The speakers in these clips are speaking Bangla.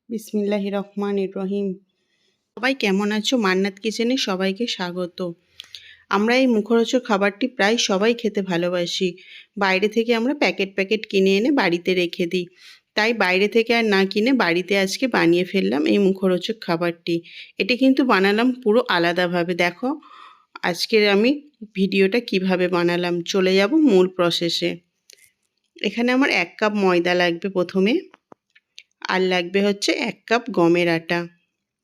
বিসমিল্লাহির রহমানির রহিম। সবাই কেমন আছো? মান্নাত কিচেনে সবাইকে স্বাগত। আমরা এই মুখরোচক খাবারটি প্রায় সবাই খেতে ভালোবাসি। বাইরে থেকে আমরা প্যাকেট প্যাকেট কিনে এনে বাড়িতে রেখে দিই। তাই বাইরে থেকে আর না কিনে বাড়িতে আজকে বানিয়ে ফেললাম এই মুখরোচক খাবারটি। এটি কিন্তু বানালাম পুরো আলাদাভাবে। দেখো আজকের আমি ভিডিওটা কিভাবে বানালাম। চলে যাব মূল প্রসেসে। এখানে আমার 1 কাপ ময়দা লাগবে প্রথমে, আর লাগবে হচ্ছে 1 কাপ গমের আটা।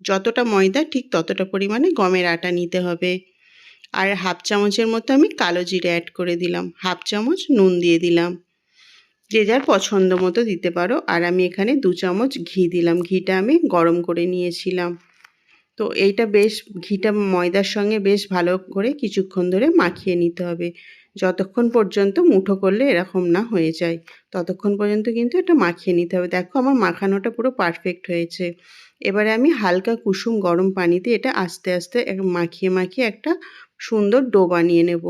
যতটা ময়দা ঠিক ততটা পরিমাণে গমের আটা নিতে হবে। আর হাফ চামচের মতো আমি কালো জিরে অ্যাড করে দিলাম। হাফ চামচ নুন দিয়ে দিলাম, যে যার পছন্দ মতো দিতে পারো। আর আমি এখানে 2 চামচ ঘি দিলাম। ঘিটা আমি গরম করে নিয়েছিলাম। তো এইটা বেশ ঘিটা ময়দার সঙ্গে বেশ ভালো করে কিছুক্ষণ ধরে মাখিয়ে নিতে হবে, যতক্ষণ পর্যন্ত মুঠো করলে এরকম না হয়ে যায় ততক্ষণ পর্যন্ত কিন্তু এটা মাখিয়ে নিতে হবে। দেখো আমার মাখানোটা পুরো পারফেক্ট হয়েছে। এবারে আমি হালকা কুসুম গরম পানিতে এটা আস্তে আস্তে মাখিয়ে মাখিয়ে একটা সুন্দর ডো বানিয়ে নেব।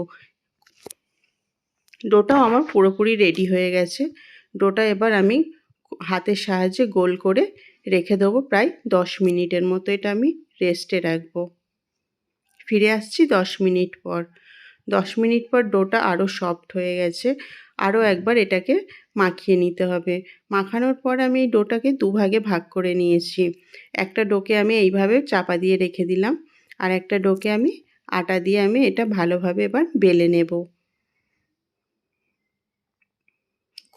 ডোটাও আমার পুরোপুরি রেডি হয়ে গেছে। ডোটা এবার আমি হাতের সাহায্যে গোল করে রেখে দেবো প্রায় 10 মিনিটের মতো। এটা আমি রেস্টে রাখবো। ফিরে আসছি 10 মিনিট পর। 10 মিনিট পর ডোটা আরও সফট হয়ে গেছে। আরও একবার এটাকে মাখিয়ে নিতে হবে। মাখানোর পর আমি এই ডোটাকে দুভাগে ভাগ করে নিয়েছি। একটা ডোকে আমি এইভাবে চাপা দিয়ে রেখে দিলাম, আর একটা ডোকে আমি আটা দিয়ে আমি এটা ভালোভাবে এবার বেলে নেব।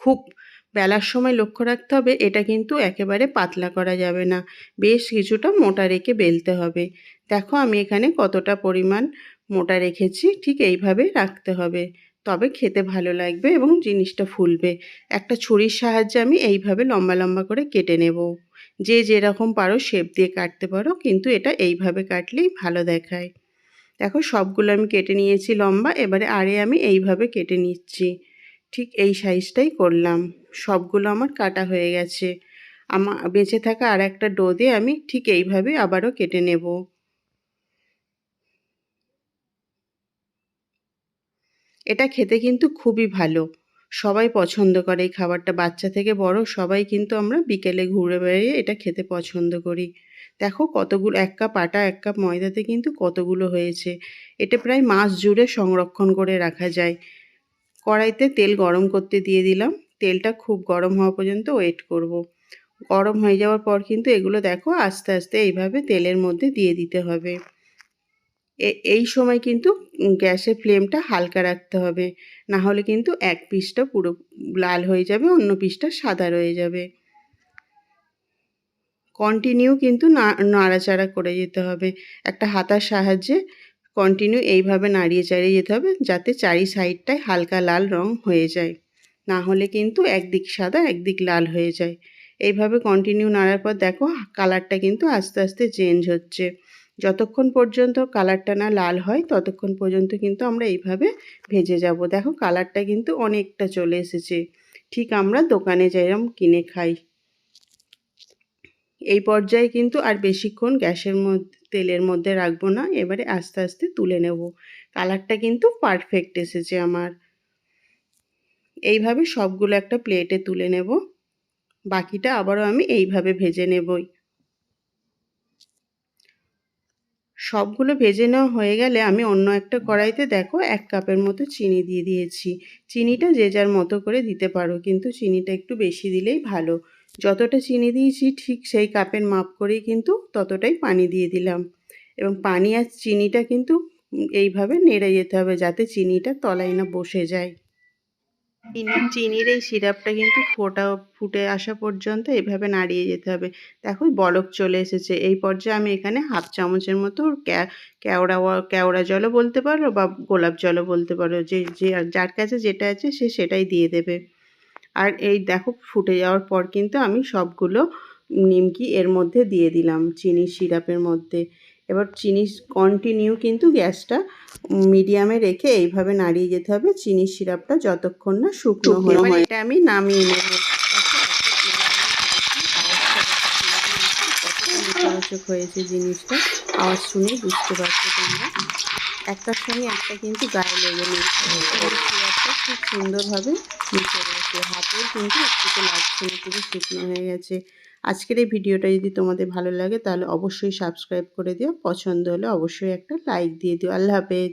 খুব বেলার সময় লক্ষ্য রাখতে হবে, এটা কিন্তু একেবারে পাতলা করা যাবে না, বেশ কিছুটা মোটা রেখে বেলতে হবে। দেখো আমি এখানে কতটা পরিমাণ মোটা রেখেছি, ঠিক এইভাবে রাখতে হবে, তবে খেতে ভালো লাগবে এবং জিনিসটা ফুলবে। একটা ছুরির সাহায্যে আমি এইভাবে লম্বা লম্বা করে কেটে নেব। যে যেরকম পারো শেপ দিয়ে কাটতে পারো, কিন্তু এটা এইভাবে কাটলেই ভালো দেখায়। দেখো সবগুলো আমি কেটে নিয়েছি লম্বা। এবারে আরে আমি এইভাবে কেটে নিচ্ছি, ঠিক এই সাইজটাই করলাম। সবগুলো আমার কাটা হয়ে গেছে। আমার বেঁচে থাকা আর একটা ডো দিয়ে আমি ঠিক এইভাবে আবারও কেটে নেব। এটা খেতে কিন্তু খুবই ভালো, সবাই পছন্দ করে এই খাবারটা। বাচ্চা থেকে বড় সবাই কিন্তু আমরা বিকেলে ঘুরে বেড়িয়ে এটা খেতে পছন্দ করি। দেখো কতগুলো, 1 কাপ আটা 1 কাপ ময়দাতে কিন্তু কতগুলো হয়েছে। এটা প্রায় মাস জুড়ে সংরক্ষণ করে রাখা যায়। কড়াইতে তেল গরম করতে দিয়ে দিলাম। তেলটা খুব গরম হওয়া পর্যন্ত ওয়েট করব। গরম হয়ে যাওয়ার পর কিন্তু এগুলো দেখো আস্তে আস্তে এইভাবে তেলের মধ্যে দিয়ে দিতে হবে। এই সময় কিন্তু গ্যাসের ফ্লেমটা হালকা রাখতে হবে, না হলে কিন্তু এক পিসটা পুরো লাল হয়ে যাবে, অন্য পিসটা সাদা রয়ে যাবে। কন্টিনিউ কিন্তু নাড়াচাড়া করে যেতে হবে। একটা হাতার সাহায্যে কন্টিনিউ এইভাবে নাড়িয়ে চাড়িয়ে যেতে হবে, যাতে চারি সাইডটায় হালকা লাল রং হয়ে যায়। না হলে কিন্তু একদিক সাদা একদিক লাল হয়ে যায়। এইভাবে কন্টিনিউ নাড়ার পর দেখো কালারটা কিন্তু আস্তে আস্তে চেঞ্জ হচ্ছে। যতক্ষণ পর্যন্ত কালারটা না লাল হয় ততক্ষণ পর্যন্ত কিন্তু আমরা এইভাবে ভেজে যাব। দেখো কালারটা কিন্তু অনেকটা চলে এসেছে, ঠিক আমরা দোকানে যেরকম কিনে খাই। এই পর্যায়ে কিন্তু আর বেশিক্ষণ গ্যাসের মধ্যে তেলের মধ্যে রাখবো না। এবারে আস্তে আস্তে তুলে নেব। কালারটা কিন্তু পারফেক্ট এসেছে আমার। এইভাবে সবগুলো একটা প্লেটে তুলে নেব। বাকিটা আবারও আমি এইভাবে ভেজে নেবই। সবগুলো ভেজে নেওয়া হয়ে গেলে আমি অন্য একটা কড়াইতে দেখো 1 কাপের মতো চিনি দিয়ে দিয়েছি। চিনিটা যে যার মতো করে দিতে পারো, কিন্তু চিনিটা একটু বেশি দিলেই ভালো। যতটা চিনি দিয়েছি ঠিক সেই কাপের মাপ করেই কিন্তু ততটাই পানি দিয়ে দিলাম। এবং পানি আর চিনিটা কিন্তু এইভাবে নেড়ে যেতে হবে, যাতে চিনিটা তলায় না বসে যায়। চিনির এই সিরাপটা কিন্তু ফুটে আসা পর্যন্ত এভাবে নাড়িয়ে যেতে হবে। দেখো বলক চলে এসেছে। এই পর্যায়ে আমি এখানে হাফ চামচের মতো কেওড়া জলও বলতে পারো বা গোলাপ জলও বলতে পারো, যে যার কাছে যেটা আছে সে সেটাই দিয়ে দেবে। আর এই দেখো ফুটে যাওয়ার পর কিন্তু আমি সবগুলো নিমকি এর মধ্যে দিয়ে দিলাম চিনির সিরাপের মধ্যে। এবার চিনি কন্টিনিউ কিন্তু গ্যাসটা মিডিয়ামে রেখে এইভাবে নাড়িয়ে যেতে হবে চিনির সিরাপটা যতক্ষণ না শুকনো হয়। এবার এটা আমি নামিয়ে নেব। মুখরোচক হয়েছে জিনিসটা, আওয়াজ শুনেই বুঝতে পারছো তোমরা। একটার সঙ্গে একটা কিন্তু গায়ে লেগে নেই। সিরাপটা মশলাটা খুব সুন্দরভাবে মিশে গেছে, হাতেও কিন্তু একটু লাগছে না, পুরো শুকনো হয়ে গেছে। আজকের এই ভিডিওটা যদি তোমাদের ভালো লাগে তাহলে অবশ্যই সাবস্ক্রাইব করে দিও, পছন্দ হলে অবশ্যই একটা লাইক দিয়ে দিও। আল্লাহ হাফেজ।